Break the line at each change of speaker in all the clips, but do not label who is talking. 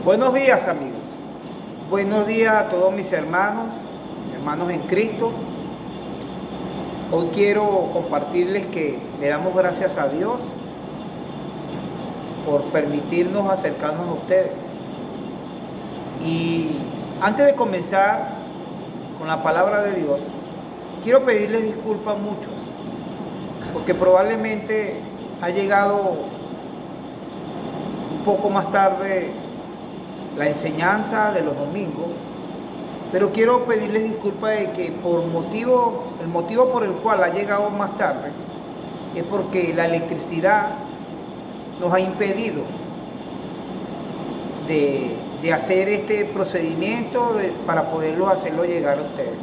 Buenos días, amigos. Buenos días a todos mis hermanos en Cristo. Hoy quiero compartirles que le damos gracias a Dios por permitirnos acercarnos a ustedes. Y antes de comenzar con la palabra de Dios, quiero pedirles disculpas a muchos, porque probablemente ha llegado un poco más tarde la enseñanza de los domingos, pero quiero pedirles disculpas de que el motivo por el cual ha llegado más tarde es porque la electricidad nos ha impedido de hacer este procedimiento para poderlo hacerlo llegar a ustedes.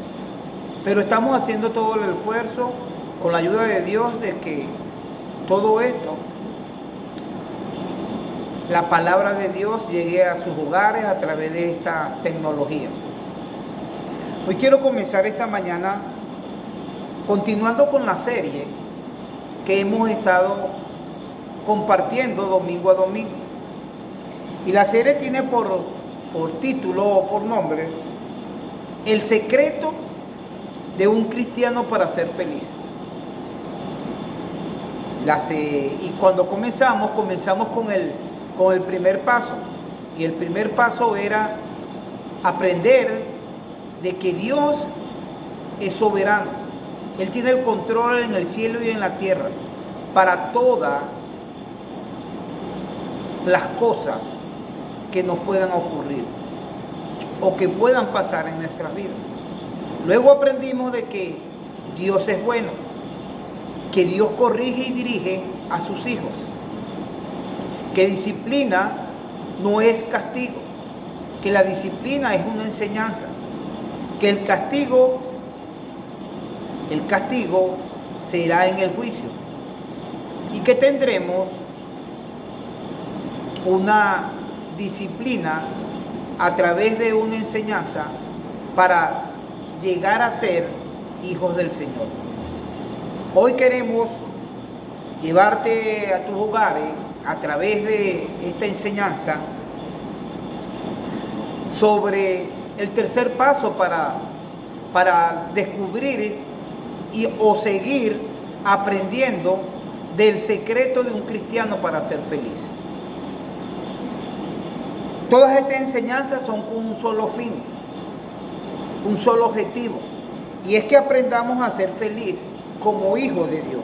Pero estamos haciendo todo el esfuerzo con la ayuda de Dios de que todo esto, la palabra de Dios, llegue a sus hogares a través de esta tecnología. Hoy quiero comenzar esta mañana continuando con la serie que hemos estado compartiendo domingo a domingo. Y la serie tiene por título o por nombre El secreto de un cristiano para ser feliz. Y cuando comenzamos con el primer paso. Y el primer paso era aprender de que Dios es soberano. Él tiene el control en el cielo y en la tierra para todas las cosas que nos puedan ocurrir o que puedan pasar en nuestras vidas. Luego aprendimos de que Dios es bueno, que Dios corrige y dirige a sus hijos, que disciplina no es castigo, que la disciplina es una enseñanza, que el castigo será en el juicio y que tendremos una disciplina a través de una enseñanza para llegar a ser hijos del Señor. Hoy queremos llevarte a tus hogares a través de esta enseñanza sobre el tercer paso para descubrir o seguir aprendiendo del secreto de un cristiano para ser feliz. Todas estas enseñanzas son con un solo fin, un solo objetivo, y es que aprendamos a ser feliz como hijos de Dios.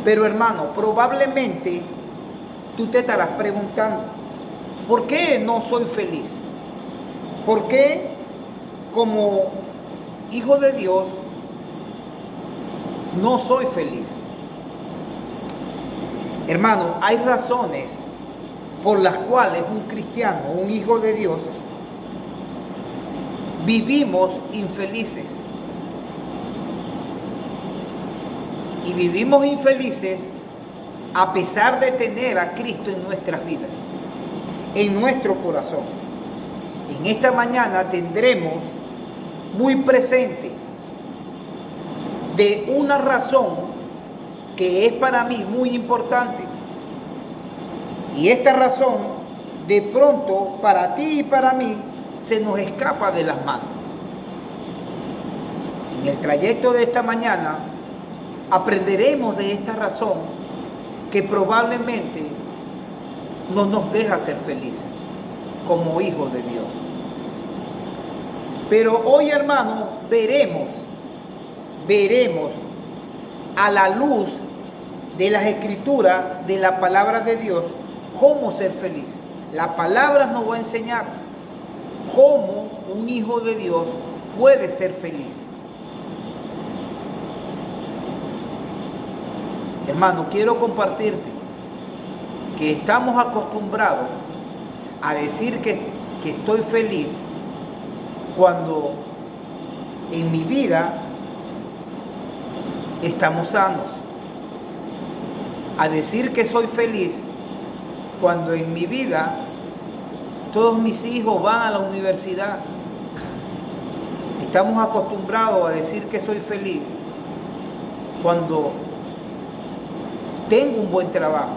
Pero hermano, probablemente tú te estarás preguntando, ¿por qué no soy feliz? ¿Por qué como hijo de Dios no soy feliz? Hermano, hay razones por las cuales un cristiano, un hijo de Dios, vivimos infelices. Y vivimos infelices a pesar de tener a Cristo en nuestras vidas, en nuestro corazón. En esta mañana tendremos muy presente de una razón que es para mí muy importante. Y esta razón, de pronto, para ti y para mí, se nos escapa de las manos. En el trayecto de esta mañana, aprenderemos de esta razón que probablemente no nos deja ser felices como hijos de Dios. Pero hoy, hermano, veremos a la luz de las Escrituras, de la palabra de Dios, cómo ser feliz. La palabra nos va a enseñar cómo un hijo de Dios puede ser feliz. Hermano, quiero compartirte que estamos acostumbrados a decir que estoy feliz cuando en mi vida estamos sanos. A decir que soy feliz cuando en mi vida todos mis hijos van a la universidad. Estamos acostumbrados a decir que soy feliz cuando tengo un buen trabajo.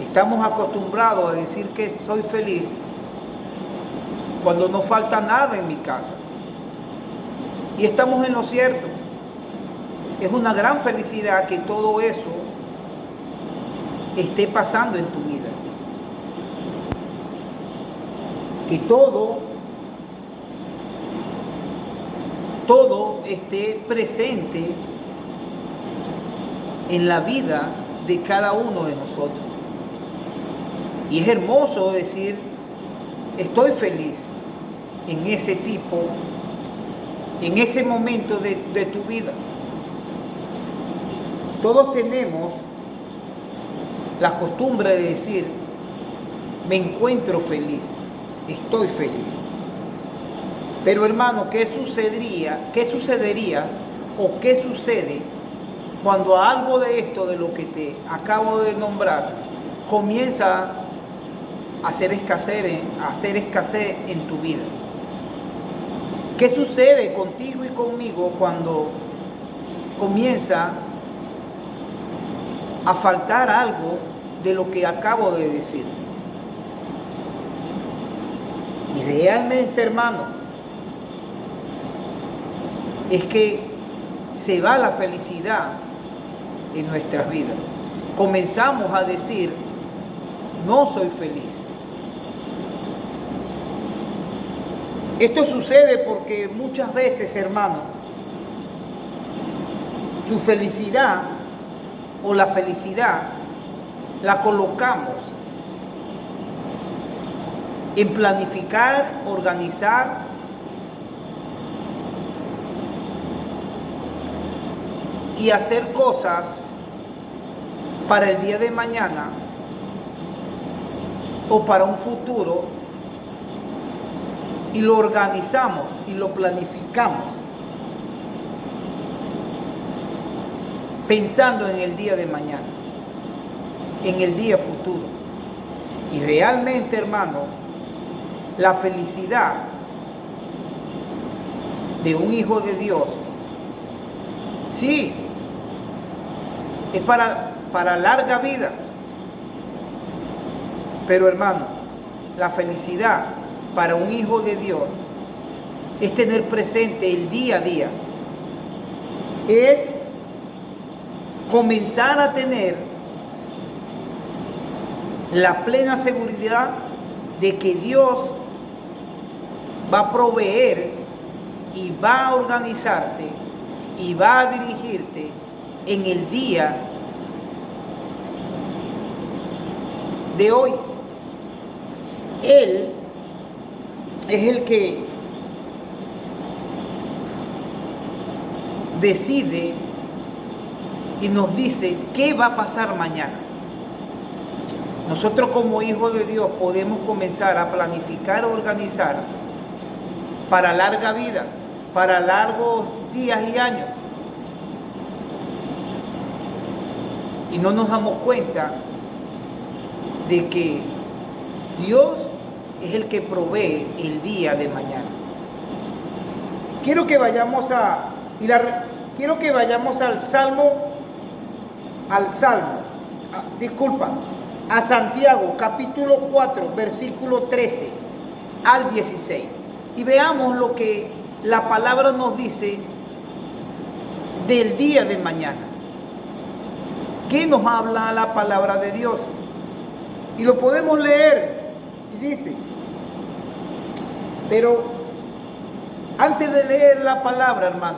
Estamos acostumbrados a decir que soy feliz cuando no falta nada en mi casa. Y estamos en lo cierto. Es una gran felicidad que todo eso esté pasando en tu vida. Que todo esté presente en la vida de cada uno de nosotros. Y es hermoso decir, estoy feliz en ese tipo, en ese momento de tu vida. Todos tenemos la costumbre de decir, me encuentro feliz, estoy feliz. Pero hermano, ¿qué sucedería o qué sucede cuando algo de esto, de lo que te acabo de nombrar, comienza a hacer escasez en tu vida? ¿Qué sucede contigo y conmigo cuando comienza a faltar algo de lo que acabo de decir? Y realmente, hermano, es que se va la felicidad en nuestras vidas. Comenzamos a decir, no soy feliz. Esto sucede porque muchas veces, hermano, su felicidad o la felicidad la colocamos en planificar, organizar y hacer cosas para el día de mañana o para un futuro, y lo organizamos y lo planificamos pensando en el día de mañana, en el día futuro. Y realmente, hermano, la felicidad de un hijo de Dios, sí, es para larga vida. Pero hermano, la felicidad para un hijo de Dios es tener presente el día a día. Es comenzar a tener la plena seguridad de que Dios va a proveer y va a organizarte y va a dirigirte en el día de hoy. Él es el que decide y nos dice qué va a pasar mañana. Nosotros como hijos de Dios podemos comenzar a planificar, organizar para larga vida, para largos días y años. Y no nos damos cuenta de que Dios es el que provee el día de mañana. Quiero que vayamos al a Santiago, capítulo 4, versículo 13 al 16. Y veamos lo que la palabra nos dice del día de mañana. ¿Qué nos habla la palabra de Dios? Y lo podemos leer. Y dice, pero antes de leer la palabra, hermano,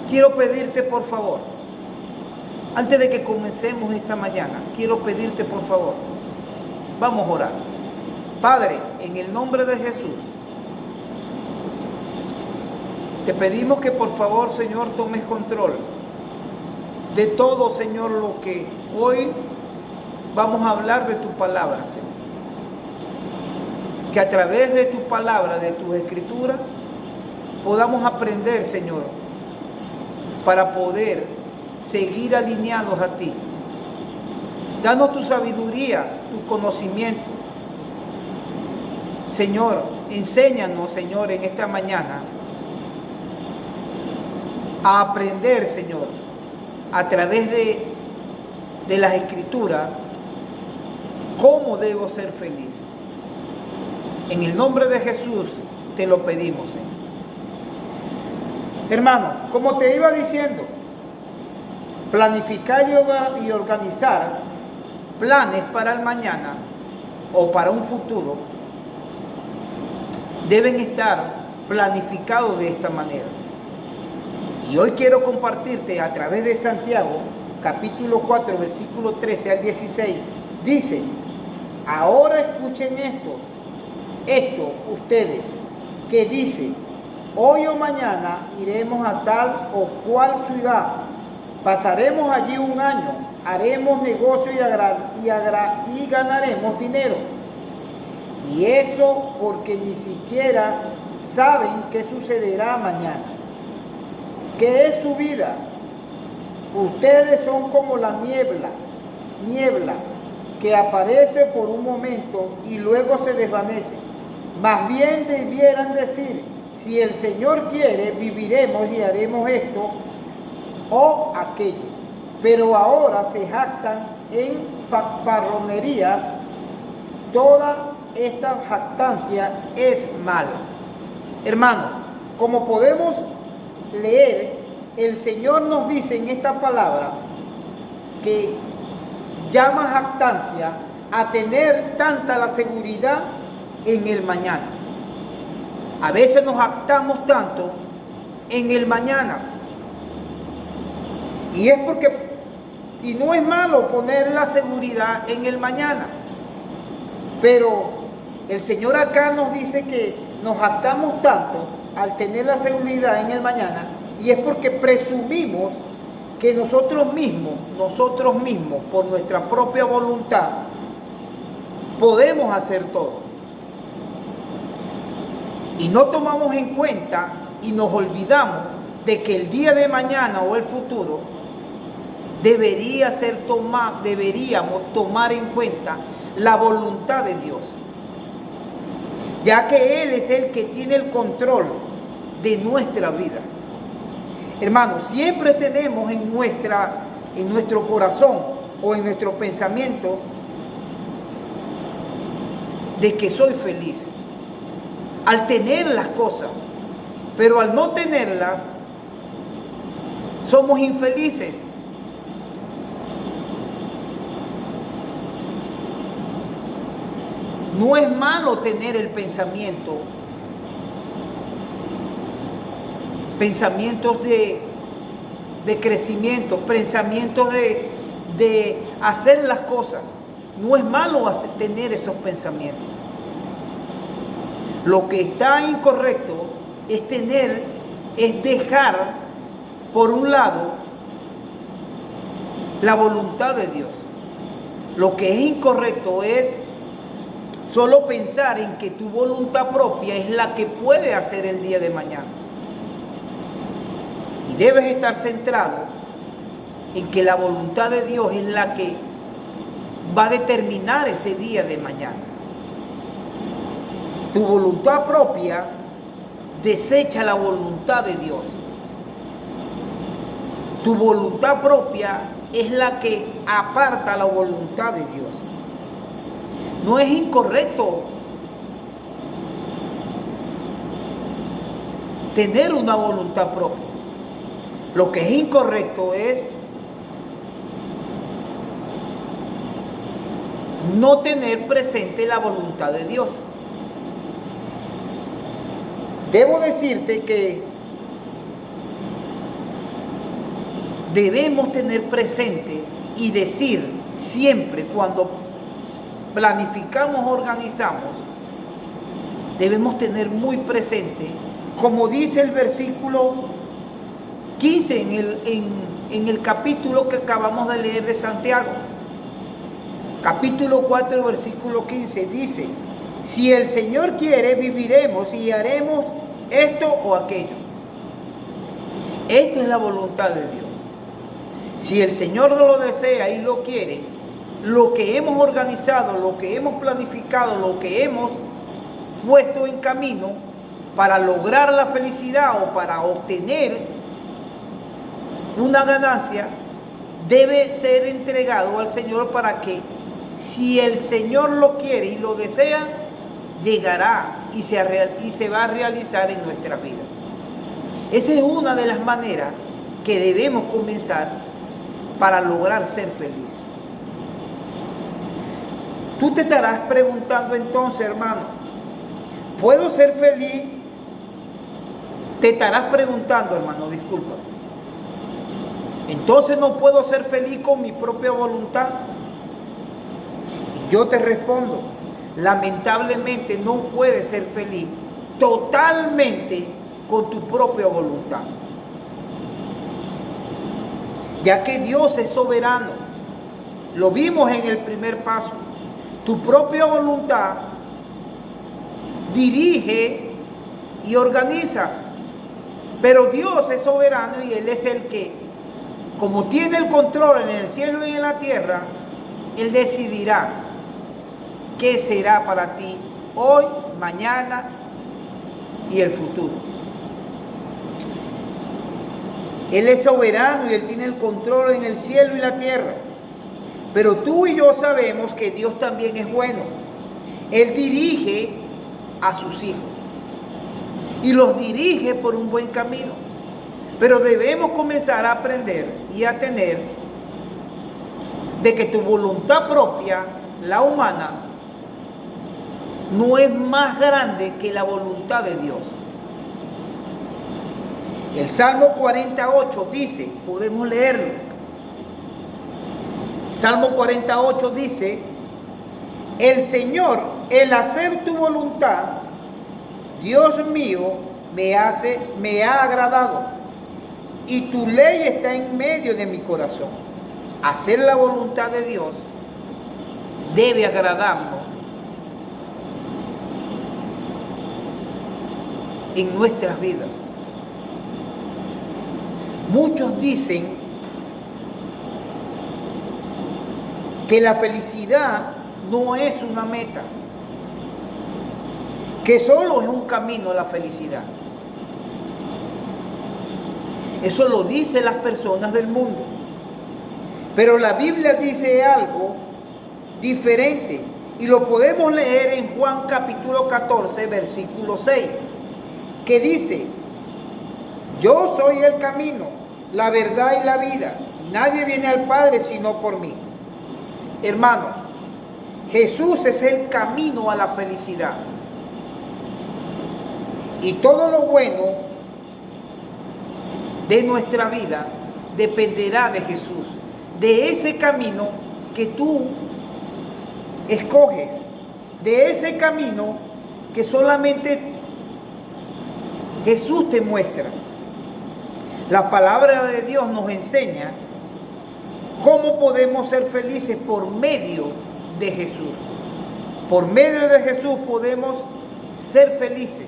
quiero pedirte por favor, antes de que comencemos esta mañana, quiero pedirte por favor, vamos a orar. Padre, en el nombre de Jesús, te pedimos que por favor, Señor, tomes control de todo, Señor, lo que hoy vamos a hablar de tu palabra, Señor. Que a través de tu palabra, de tus escrituras, podamos aprender, Señor, para poder seguir alineados a ti. Danos tu sabiduría, tu conocimiento. Señor, enséñanos, Señor, en esta mañana a aprender, Señor, a través de las escrituras, ¿Cómo debo ser feliz? En el nombre de Jesús te lo pedimos, Señor. Hermano, como te iba diciendo, planificar y organizar planes para el mañana o para un futuro deben estar planificados de esta manera. Y hoy quiero compartirte a través de Santiago, capítulo 4, versículo 13 al 16, dice: ahora escuchen esto ustedes, que dicen: hoy o mañana iremos a tal o cual ciudad, pasaremos allí un año, haremos negocio y ganaremos dinero. Y eso porque ni siquiera saben qué sucederá mañana. ¿Qué es su vida? Ustedes son como la niebla que aparece por un momento y luego se desvanece. Más bien debieran decir: si el Señor quiere, viviremos y haremos esto o aquello. Pero ahora se jactan en fanfarronerías. Toda esta jactancia es mala. Hermano, como podemos leer, el Señor nos dice en esta palabra que llama jactancia a tener tanta la seguridad en el mañana. A veces nos jactamos tanto en el mañana. Y no es malo poner la seguridad en el mañana. Pero el Señor acá nos dice que nos jactamos tanto al tener la seguridad en el mañana, y es porque presumimos que nosotros mismos, por nuestra propia voluntad, podemos hacer todo. Y no tomamos en cuenta y nos olvidamos de que el día de mañana o el futuro deberíamos tomar en cuenta la voluntad de Dios, ya que Él es el que tiene el control de nuestra vida. Hermanos, siempre tenemos en nuestro corazón o en nuestro pensamiento de que soy feliz al tener las cosas, pero al no tenerlas somos infelices. No es malo tener el pensamientos de crecimiento, pensamientos de hacer las cosas. No es malo tener esos pensamientos. Lo que está incorrecto es dejar por un lado la voluntad de Dios. Lo que es incorrecto es solo pensar en que tu voluntad propia es la que puede hacer el día de mañana. Y debes estar centrado en que la voluntad de Dios es la que va a determinar ese día de mañana. Tu voluntad propia desecha la voluntad de Dios. Tu voluntad propia es la que aparta la voluntad de Dios. No es incorrecto tener una voluntad propia. Lo que es incorrecto es no tener presente la voluntad de Dios. Debo decirte que debemos tener presente y decir siempre cuando planificamos, organizamos, debemos tener muy presente, como dice el versículo 15 en el capítulo que acabamos de leer de Santiago. Capítulo 4, versículo 15 dice: si el Señor quiere, viviremos y haremos esto o aquello. Esta es la voluntad de Dios. Si el Señor lo desea y lo quiere, lo que hemos organizado, lo que hemos planificado, lo que hemos puesto en camino para lograr la felicidad o para obtener una ganancia, debe ser entregado al Señor para que si el Señor lo quiere y lo desea, llegará y se va a realizar en nuestras vidas. Esa es una de las maneras que debemos comenzar para lograr ser feliz. Tú te estarás preguntando entonces, hermano, ¿puedo ser feliz? Te estarás preguntando, hermano, disculpa. Entonces no puedo ser feliz con mi propia voluntad. Yo te respondo, lamentablemente no puedes ser feliz totalmente con tu propia voluntad, ya que Dios es soberano. Lo vimos en el primer paso. Tu propia voluntad dirige y organizas, pero Dios es soberano y Él es el que, como tiene el control en el cielo y en la tierra, Él decidirá qué será para ti hoy, mañana y el futuro. Él es soberano y Él tiene el control en el cielo y la tierra. Pero tú y yo sabemos que Dios también es bueno. Él dirige a sus hijos y los dirige por un buen camino. Pero debemos comenzar a aprender y a tener de que tu voluntad propia, la humana, no es más grande que la voluntad de Dios. El Salmo 48 dice, podemos leerlo. Salmo 48 dice, el Señor, el hacer tu voluntad, Dios mío, me ha agradado, y tu ley está en medio de mi corazón. Hacer la voluntad de Dios debe agradarnos en nuestras vidas. Muchos dicen que la felicidad no es una meta, que solo es un camino a la felicidad. Eso lo dicen las personas del mundo. Pero la Biblia dice algo diferente y lo podemos leer en Juan capítulo 14, versículo 6, que dice, yo soy el camino, la verdad y la vida. Nadie viene al Padre sino por mí. Hermano, Jesús es el camino a la felicidad. Y todo lo bueno de nuestra vida dependerá de Jesús, de ese camino que tú escoges, de ese camino que solamente Jesús te muestra. La palabra de Dios nos enseña cómo podemos ser felices por medio de Jesús. Por medio de Jesús podemos ser felices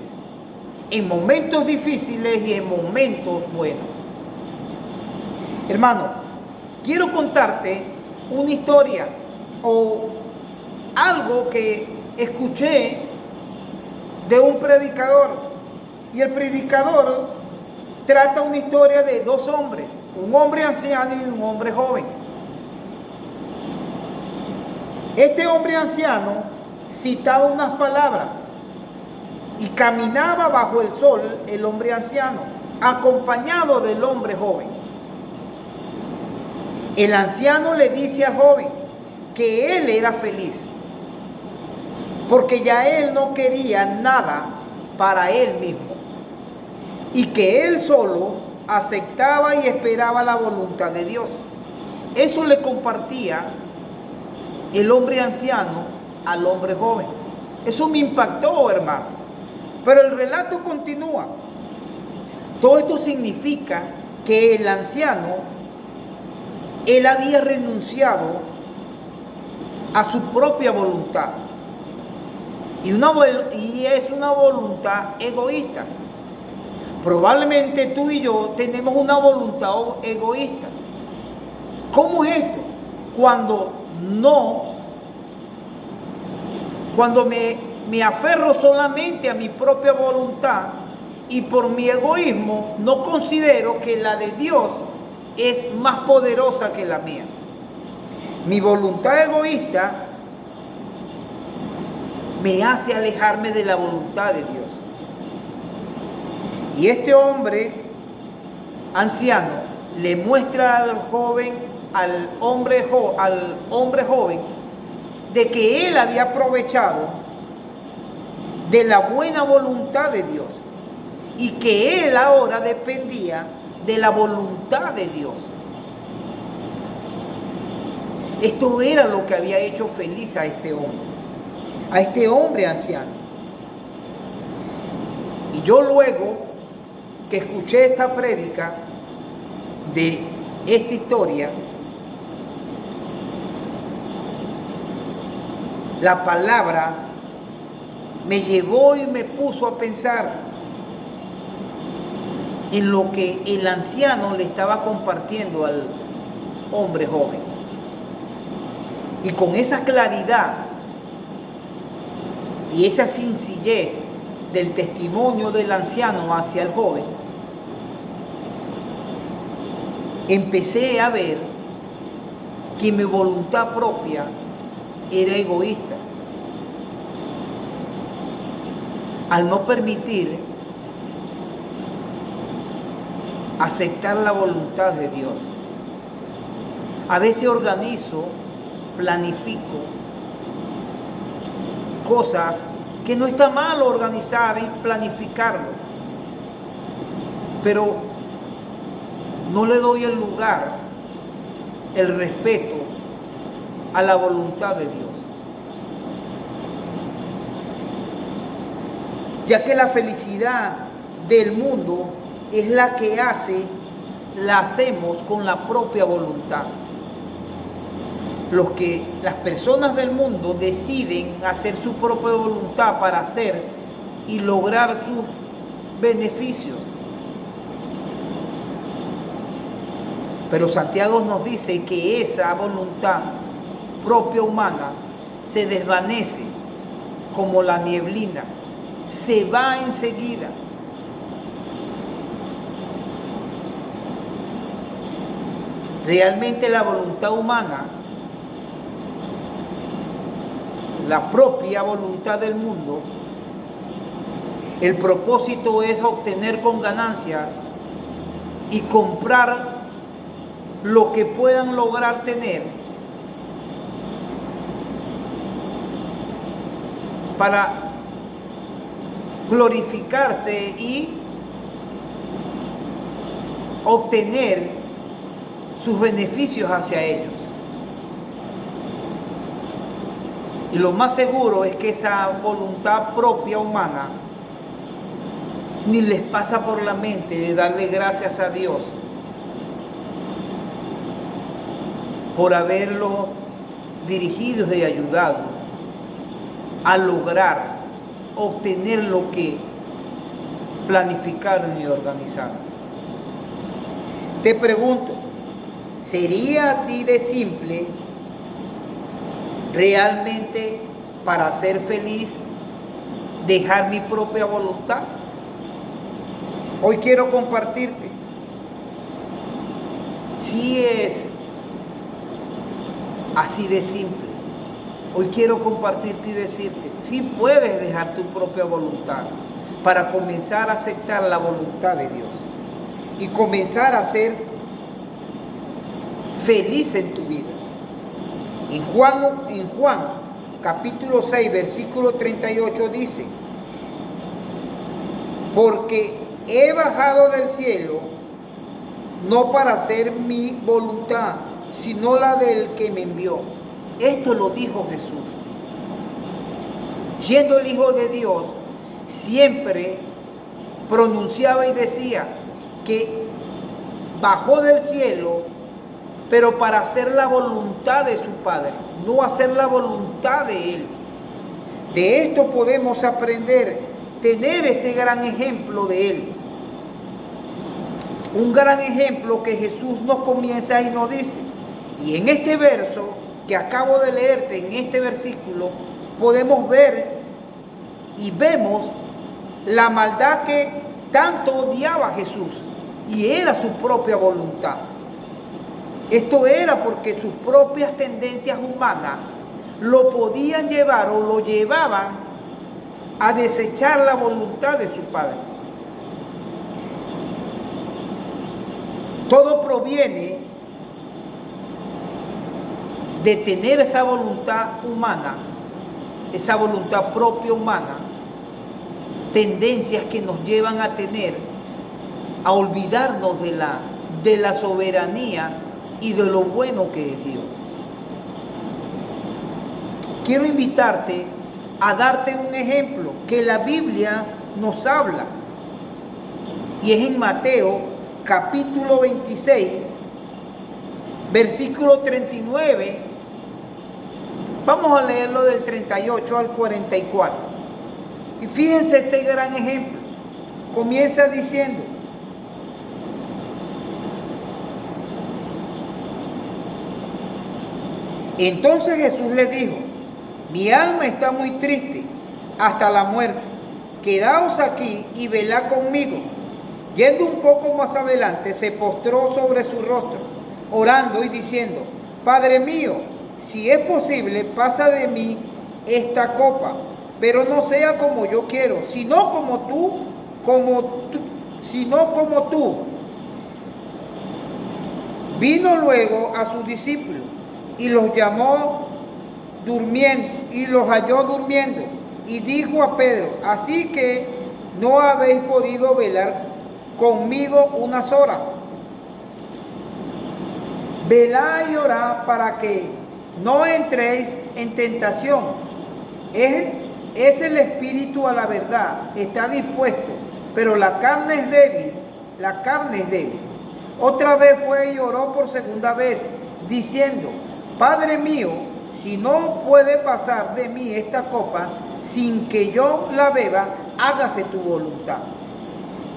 en momentos difíciles y en momentos buenos. Hermano, quiero contarte una historia o algo que escuché de un predicador. Y el predicador trata una historia de dos hombres, un hombre anciano y un hombre joven. Este hombre anciano citaba unas palabras y caminaba bajo el sol el hombre anciano, acompañado del hombre joven. El anciano le dice al joven que él era feliz, porque ya él no quería nada para él mismo, y que él solo aceptaba y esperaba la voluntad de Dios. Eso le compartía el hombre anciano al hombre joven. Eso me impactó, hermano. Pero el relato continúa. Todo esto significa que el anciano, él había renunciado a su propia voluntad. Y es una voluntad egoísta. Probablemente tú y yo tenemos una voluntad egoísta. ¿Cómo es esto? Cuando me aferro solamente a mi propia voluntad y por mi egoísmo no considero que la de Dios es más poderosa que la mía. Mi voluntad egoísta me hace alejarme de la voluntad de Dios. Y este hombre anciano le muestra al hombre joven, de que él había aprovechado de la buena voluntad de Dios y que él ahora dependía de la voluntad de Dios. Esto era lo que había hecho feliz a este hombre anciano. Y yo luego que escuché esta prédica de esta historia, la palabra me llevó y me puso a pensar en lo que el anciano le estaba compartiendo al hombre joven. Y con esa claridad y esa sencillez del testimonio del anciano hacia el joven, empecé a ver que mi voluntad propia era egoísta. Al no permitir aceptar la voluntad de Dios. A veces organizo, planifico cosas que no está mal organizar y planificarlo, pero no le doy el lugar, el respeto a la voluntad de Dios. Ya que la felicidad del mundo es la que la hacemos con la propia voluntad. Las personas del mundo deciden hacer su propia voluntad para hacer y lograr sus beneficios. Pero Santiago nos dice que esa voluntad propia humana se desvanece como la nieblina, se va enseguida. Realmente la voluntad humana, la propia voluntad del mundo, el propósito es obtener con ganancias y comprar lo que puedan lograr tener para glorificarse y obtener sus beneficios hacia ellos. Y lo más seguro es que esa voluntad propia humana ni les pasa por la mente de darle gracias a Dios por haberlo dirigido y ayudado a lograr obtener lo que planificaron y organizaron. Te pregunto, ¿sería así de simple realmente para ser feliz dejar mi propia voluntad? Hoy quiero compartirte. Si es así de simple. Hoy quiero compartirte y decirte, si puedes dejar tu propia voluntad para comenzar a aceptar la voluntad de Dios y comenzar a ser feliz en tu vida. En Juan capítulo 6, versículo 38 dice, porque he bajado del cielo no para hacer mi voluntad, sino la del que me envió. Esto lo dijo Jesús. Siendo el Hijo de Dios, siempre pronunciaba y decía que bajó del cielo, pero para hacer la voluntad de su Padre, no hacer la voluntad de Él. De esto podemos aprender, tener este gran ejemplo de Él. Un gran ejemplo que Jesús nos comienza y nos dice. Y en este verso que acabo de leerte, en este versículo, podemos ver y vemos la maldad que tanto odiaba Jesús, y era su propia voluntad. Esto era porque sus propias tendencias humanas lo podían llevar o lo llevaban a desechar la voluntad de su Padre. Todo proviene de tener esa voluntad humana, esa voluntad propia humana, tendencias que nos llevan a tener, a olvidarnos de la soberanía y de lo bueno que es Dios. Quiero invitarte a darte un ejemplo que la Biblia nos habla, y es en Mateo capítulo 26, versículo 39. Vamos a leerlo del 38 al 44. Y fíjense este gran ejemplo. Comienza diciendo: entonces Jesús les dijo: mi alma está muy triste hasta la muerte. Quedaos aquí y velad conmigo. Yendo un poco más adelante, se postró sobre su rostro, orando y diciendo: Padre mío, si es posible, pasa de mí esta copa, pero no sea como yo quiero, sino como tú. Vino luego a sus discípulos y los llamó durmiendo, y los halló durmiendo, y dijo a Pedro: así que no habéis podido velar conmigo unas horas. Velad y orad para que no entréis en tentación. Es el espíritu a la verdad, está dispuesto, pero la carne es débil. Otra vez fue y oró por segunda vez, diciendo: Padre mío, si no puede pasar de mí esta copa sin que yo la beba, hágase tu voluntad.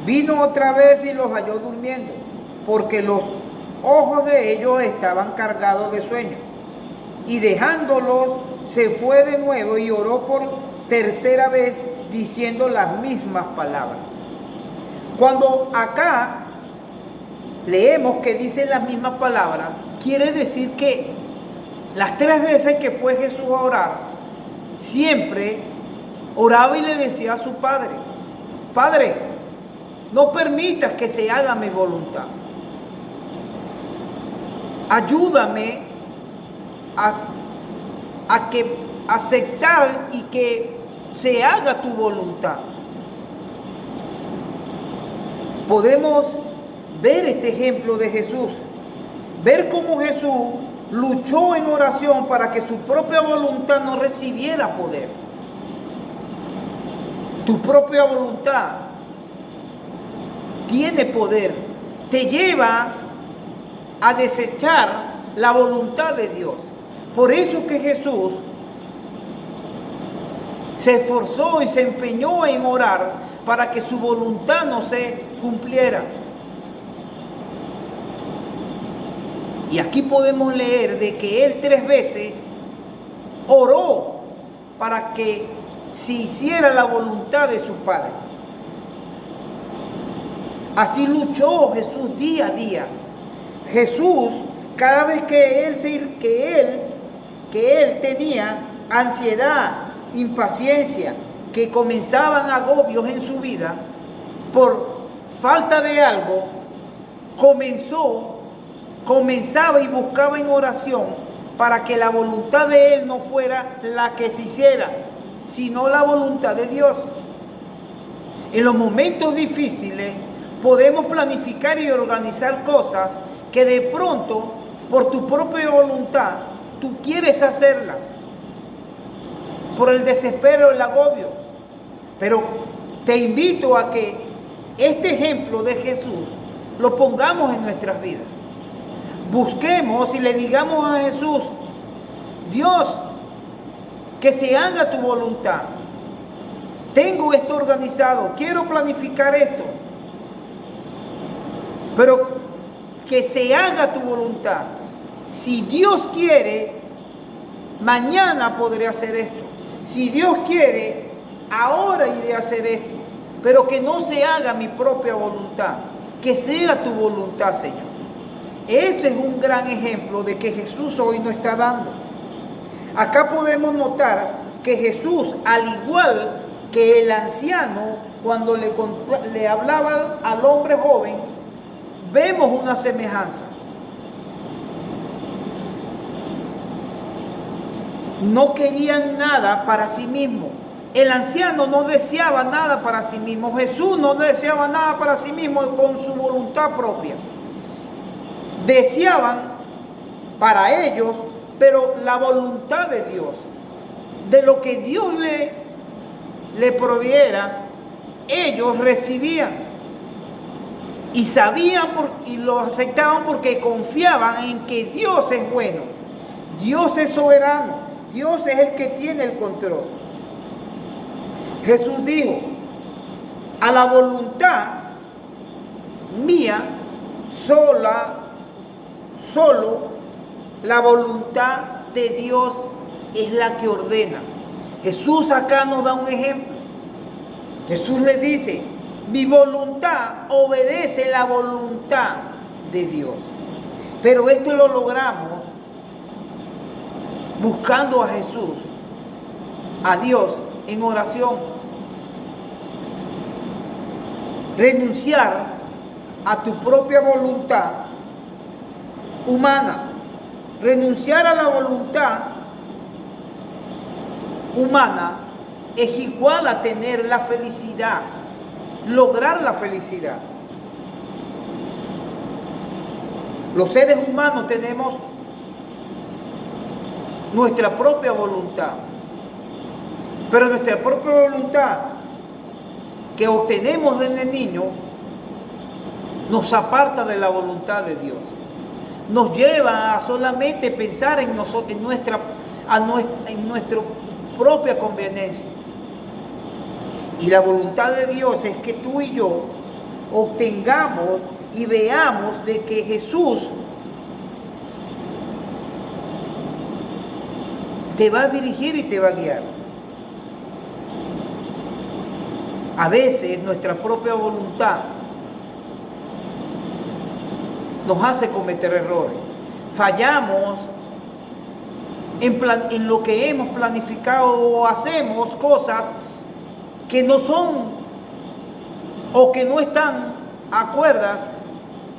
Vino otra vez y los halló durmiendo, porque los ojos de ellos estaban cargados de sueño. Y dejándolos, se fue de nuevo y oró por tercera vez, diciendo las mismas palabras. Cuando acá leemos que dice las mismas palabras, quiere decir que las 3 veces que fue Jesús a orar, siempre oraba y le decía a su Padre: Padre, no permitas que se haga mi voluntad. Ayúdame a aceptar y que se haga tu voluntad. Podemos ver este ejemplo de Jesús, ver cómo Jesús luchó en oración para que su propia voluntad no recibiera poder. Tu propia voluntad tiene poder, te lleva a desechar la voluntad de Dios. Por eso que Jesús se esforzó y se empeñó en orar para que su voluntad no se cumpliera. Y aquí podemos leer de que él 3 veces oró para que se hiciera la voluntad de su Padre. Así luchó Jesús día a día. Jesús, cada vez que él tenía ansiedad, impaciencia, que comenzaban agobios en su vida por falta de algo, comenzaba y buscaba en oración para que la voluntad de él no fuera la que se hiciera, sino la voluntad de Dios. En los momentos difíciles podemos planificar y organizar cosas que de pronto, por tu propia voluntad, tú quieres hacerlas, por el desespero, el agobio. Pero te invito a que este ejemplo de Jesús lo pongamos en nuestras vidas. Busquemos y le digamos a Jesús: Dios, que se haga tu voluntad. Tengo esto organizado, quiero planificar esto, pero que se haga tu voluntad. Si Dios quiere, mañana podré hacer esto. Si Dios quiere, ahora iré a hacer esto. Pero que no se haga mi propia voluntad, que sea tu voluntad, Señor. Ese es un gran ejemplo de que Jesús hoy nos está dando. Acá podemos notar que Jesús, al igual que el anciano, cuando le hablaba al hombre joven, vemos una semejanza. No querían nada para sí mismo. El anciano no deseaba nada para sí mismo. Jesús no deseaba nada para sí mismo con su voluntad propia. Deseaban para ellos, pero la voluntad de Dios, de lo que Dios le proviera, ellos recibían y sabían y lo aceptaban porque confiaban en que Dios es bueno, Dios es soberano, Dios es el que tiene el control. Jesús dijo: a la voluntad mía, solo la voluntad de Dios es la que ordena. Jesús acá nos da un ejemplo. Jesús le dice: mi voluntad obedece la voluntad de Dios. Pero esto lo logramos buscando a Jesús, a Dios, en oración. Renunciar a tu propia voluntad humana. Renunciar a la voluntad humana es igual a tener la felicidad, lograr la felicidad. Los seres humanos tenemos nuestra propia voluntad, pero nuestra propia voluntad que obtenemos desde niño nos aparta de la voluntad de Dios, nos lleva a solamente pensar en nosotros, en nuestra propia conveniencia. Y la voluntad de Dios es que tú y yo obtengamos y veamos de que Jesús te va a dirigir y te va a guiar. A veces nuestra propia voluntad nos hace cometer errores. Fallamos en lo que hemos planificado, o hacemos cosas que no son o que no están acuerdas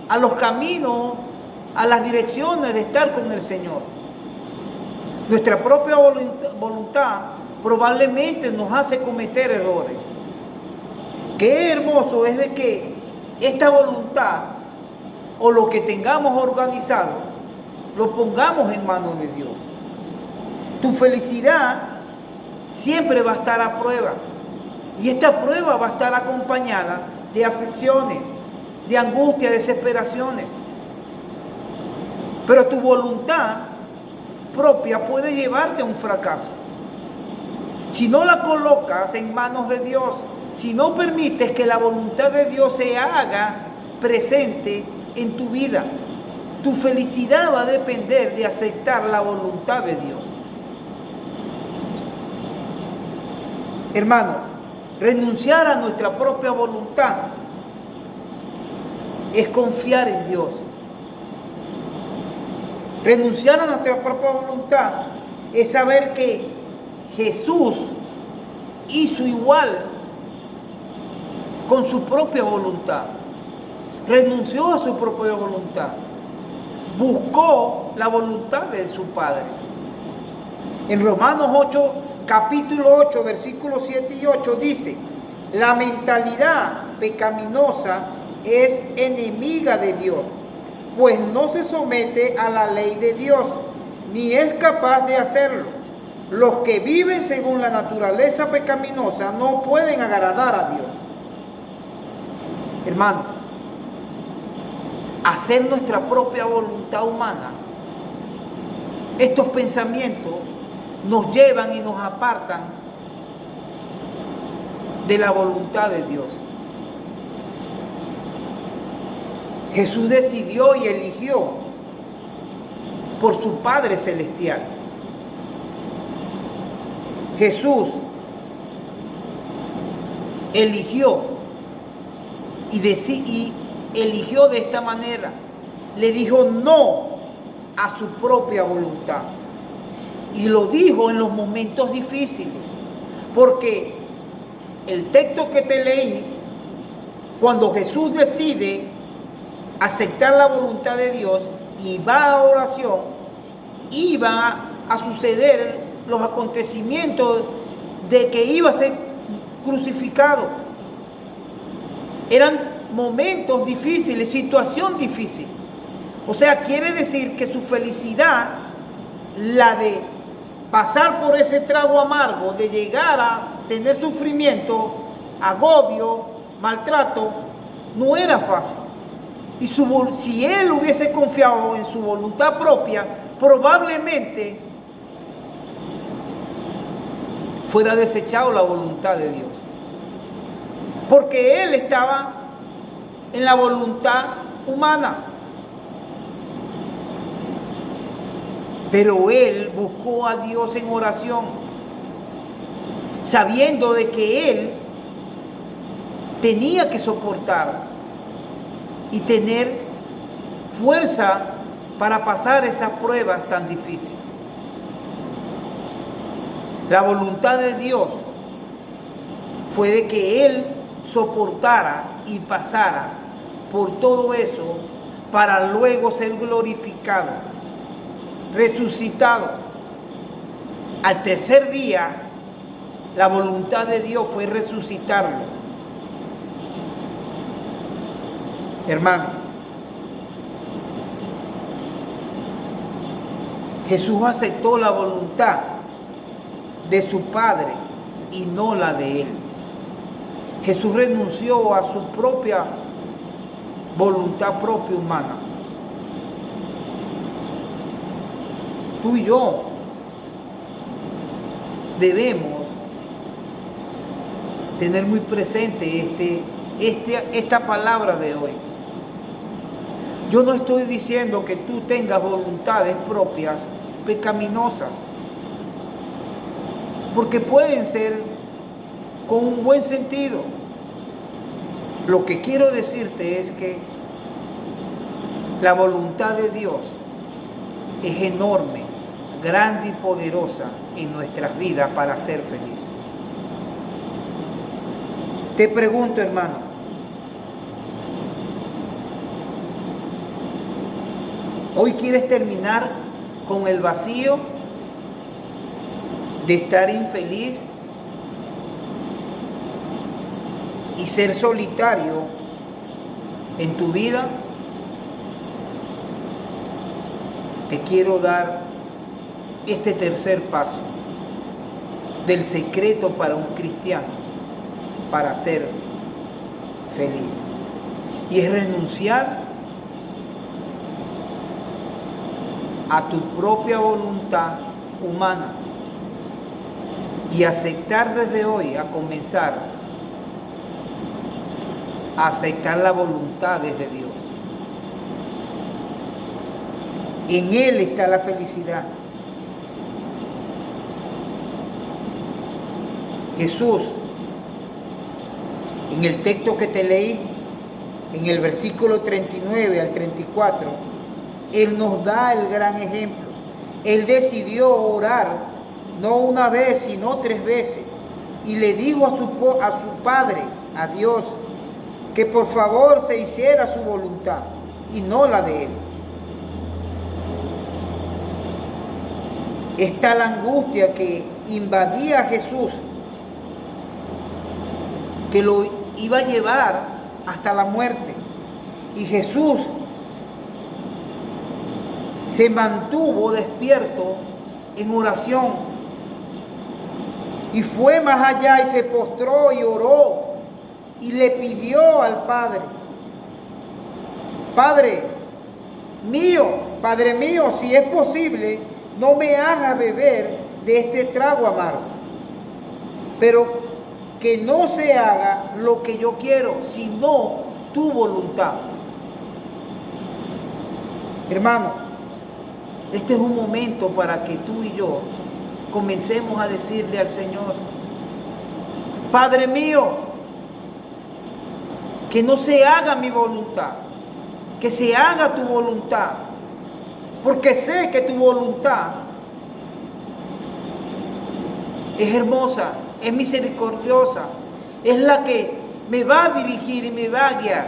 a los caminos, a las direcciones de estar con el Señor. Nuestra propia voluntad probablemente nos hace cometer errores. Qué hermoso es de que esta voluntad o lo que tengamos organizado lo pongamos en manos de Dios. Tu felicidad siempre va a estar a prueba, y esta prueba va a estar acompañada de aflicciones, de angustia, desesperaciones. Pero tu voluntad propia puede llevarte a un fracaso. Si no la colocas en manos de Dios, si no permites que la voluntad de Dios se haga presente en tu vida, tu felicidad va a depender de aceptar la voluntad de Dios. Hermano, renunciar a nuestra propia voluntad es confiar en Dios. Renunciar a nuestra propia voluntad es saber que Jesús hizo igual con su propia voluntad. Renunció a su propia voluntad. Buscó la voluntad de su Padre. En Romanos 8, capítulo 8, versículos 7 y 8 dice: la mentalidad pecaminosa es enemiga de Dios, pues no se somete a la ley de Dios, ni es capaz de hacerlo. Los que viven según la naturaleza pecaminosa no pueden agradar a Dios. Hermano, hacer nuestra propia voluntad humana, estos pensamientos nos llevan y nos apartan de la voluntad de Dios. Jesús decidió y eligió por su Padre Celestial. Jesús eligió y eligió de esta manera. Le dijo no a su propia voluntad. Y lo dijo en los momentos difíciles, porque el texto que te leí, cuando Jesús decide aceptar la voluntad de Dios y va a oración, iba a suceder los acontecimientos de que iba a ser crucificado. Eran momentos difíciles, situación difícil. O sea, quiere decir que su felicidad, la de pasar por ese trago amargo, de llegar a tener sufrimiento, agobio, maltrato, no era fácil. Y si él hubiese confiado en su voluntad propia, probablemente fuera desechado la voluntad de Dios. Porque él estaba en la voluntad humana. Pero él buscó a Dios en oración, sabiendo de que él tenía que soportar y tener fuerza para pasar esas pruebas tan difíciles. La voluntad de Dios fue de que él soportara y pasara por todo eso para luego ser glorificado, resucitado. Al tercer día, la voluntad de Dios fue resucitarlo. Hermano, Jesús aceptó la voluntad de su Padre y no la de él. Jesús renunció a su propia voluntad propia humana. Tú y yo debemos tener muy presente esta palabra de hoy. Yo no estoy diciendo que tú tengas voluntades propias pecaminosas, porque pueden ser con un buen sentido. Lo que quiero decirte es que la voluntad de Dios es enorme, grande y poderosa en nuestras vidas para ser felices. Te pregunto, hermano, ¿hoy quieres terminar con el vacío de estar infeliz y ser solitario en tu vida? Te quiero dar este tercer paso del secreto para un cristiano para ser feliz. Y es renunciar a tu propia voluntad humana y aceptar desde hoy, a comenzar a aceptar la voluntad de Dios. En Él está la felicidad. Jesús, en el texto que te leí, en el versículo 39 al 34, Él nos da el gran ejemplo. Él decidió orar no una vez, sino 3 veces. Y le dijo a su Padre, a Dios, que por favor se hiciera su voluntad y no la de Él. Está la angustia que invadía a Jesús, que lo iba a llevar hasta la muerte. Y Jesús se mantuvo despierto en oración y fue más allá y se postró y oró y le pidió al Padre: Padre mío, si es posible, no me hagas beber de este trago amargo, pero que no se haga lo que yo quiero, sino tu voluntad. Hermano, este es un momento para que tú y yo comencemos a decirle al Señor: Padre mío, que no se haga mi voluntad, que se haga tu voluntad, porque sé que tu voluntad es hermosa, es misericordiosa, es la que me va a dirigir y me va a guiar.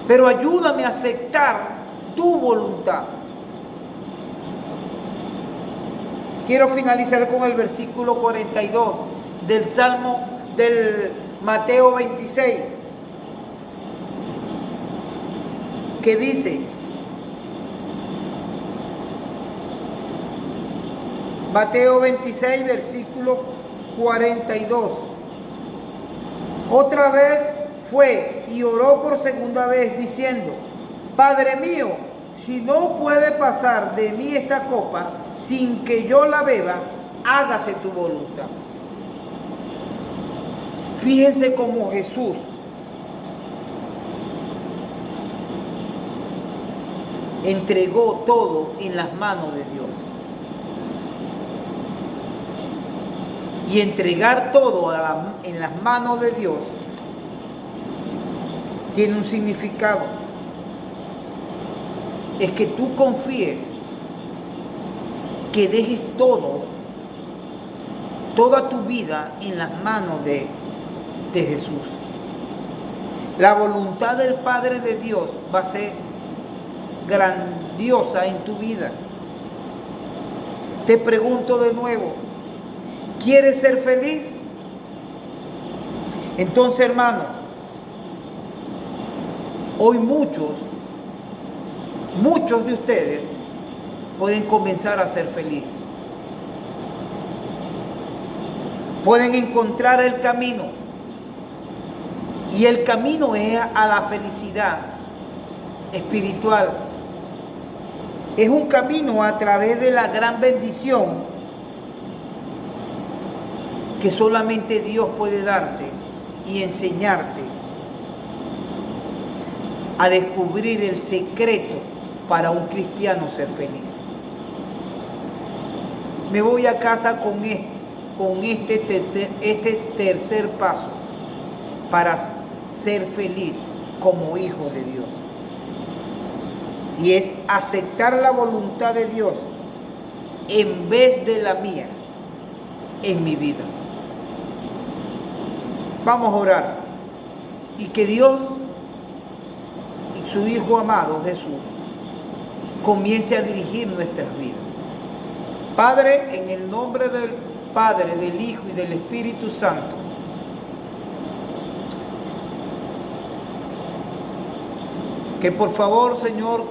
Pero ayúdame a aceptar tu voluntad. Quiero finalizar con el versículo 42 del Salmo del Mateo 26, que dice: Mateo 26, versículo 42. Otra vez fue y oró por segunda vez diciendo: Padre mío, si no puede pasar de mí esta copa sin que yo la beba, hágase tu voluntad. Fíjense cómo Jesús entregó todo en las manos de Dios. Y entregar todo en las manos de Dios tiene un significado. Es que tú confíes, que dejes toda tu vida en las manos de Jesús. La voluntad del Padre de Dios va a ser grandiosa en tu vida. Te pregunto de nuevo, ¿quieres ser feliz? Entonces, hermano, hoy muchos de ustedes pueden comenzar a ser felices. Pueden encontrar el camino. Y el camino es a la felicidad espiritual. Es un camino a través de la gran bendición que solamente Dios puede darte y enseñarte a descubrir el secreto para un cristiano ser feliz. Me voy a casa con este tercer paso para ser feliz como hijo de Dios. Y es aceptar la voluntad de Dios en vez de la mía en mi vida. Vamos a orar y que Dios y su Hijo amado Jesús comience a dirigir nuestras vidas. Padre, en el nombre del Padre, del Hijo y del Espíritu Santo, que por favor, Señor,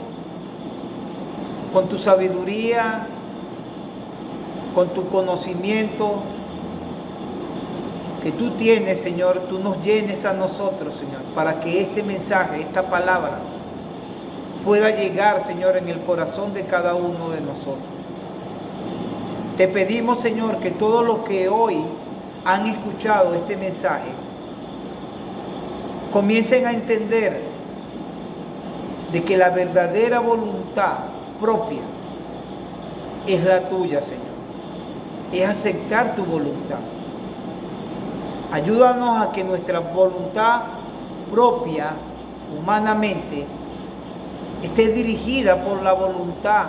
con tu sabiduría, con tu conocimiento que tú tienes, Señor, tú nos llenes a nosotros, Señor, para que este mensaje, esta palabra, pueda llegar, Señor, en el corazón de cada uno de nosotros. Te pedimos, Señor, que todos los que hoy han escuchado este mensaje comiencen a entender de que la verdadera voluntad propia es la tuya, Señor. Es aceptar tu voluntad. Ayúdanos a que nuestra voluntad propia, humanamente, esté dirigida por la voluntad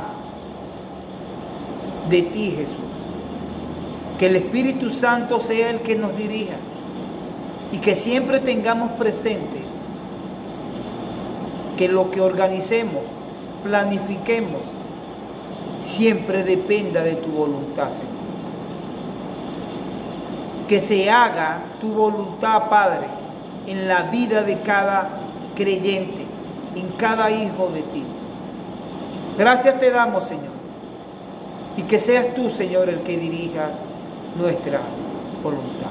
de ti, Jesús. Que el Espíritu Santo sea el que nos dirija y que siempre tengamos presente que lo que organicemos, planifiquemos, siempre dependa de tu voluntad, Señor. Que se haga tu voluntad, Padre, en la vida de cada creyente, en cada hijo de ti. Gracias te damos, Señor. Y que seas tú, Señor, el que dirijas nuestra voluntad.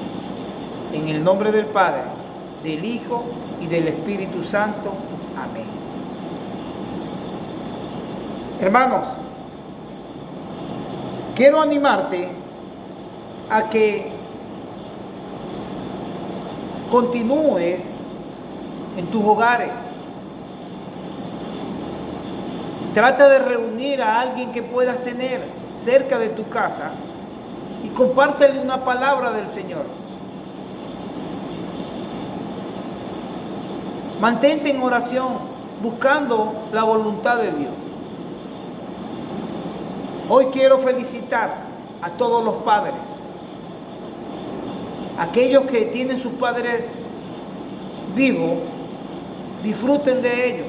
En el nombre del Padre, del Hijo y del Espíritu Santo. Amén. Hermanos, quiero animarte a que continúes en tus hogares. Trata de reunir a alguien que puedas tener cerca de tu casa y compártele una palabra del Señor. Mantente en oración, buscando la voluntad de Dios. Hoy quiero felicitar a todos los padres, aquellos que tienen sus padres vivos, disfruten de ellos.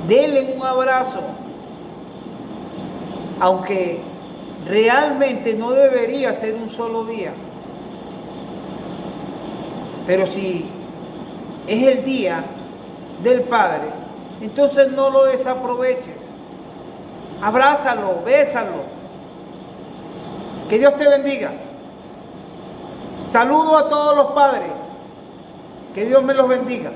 Denle un abrazo, aunque realmente no debería ser un solo día. Pero si es el día del Padre, entonces no lo desaproveches. Abrázalo, bésalo. Que Dios te bendiga. Saludo a todos los padres. Que Dios me los bendiga.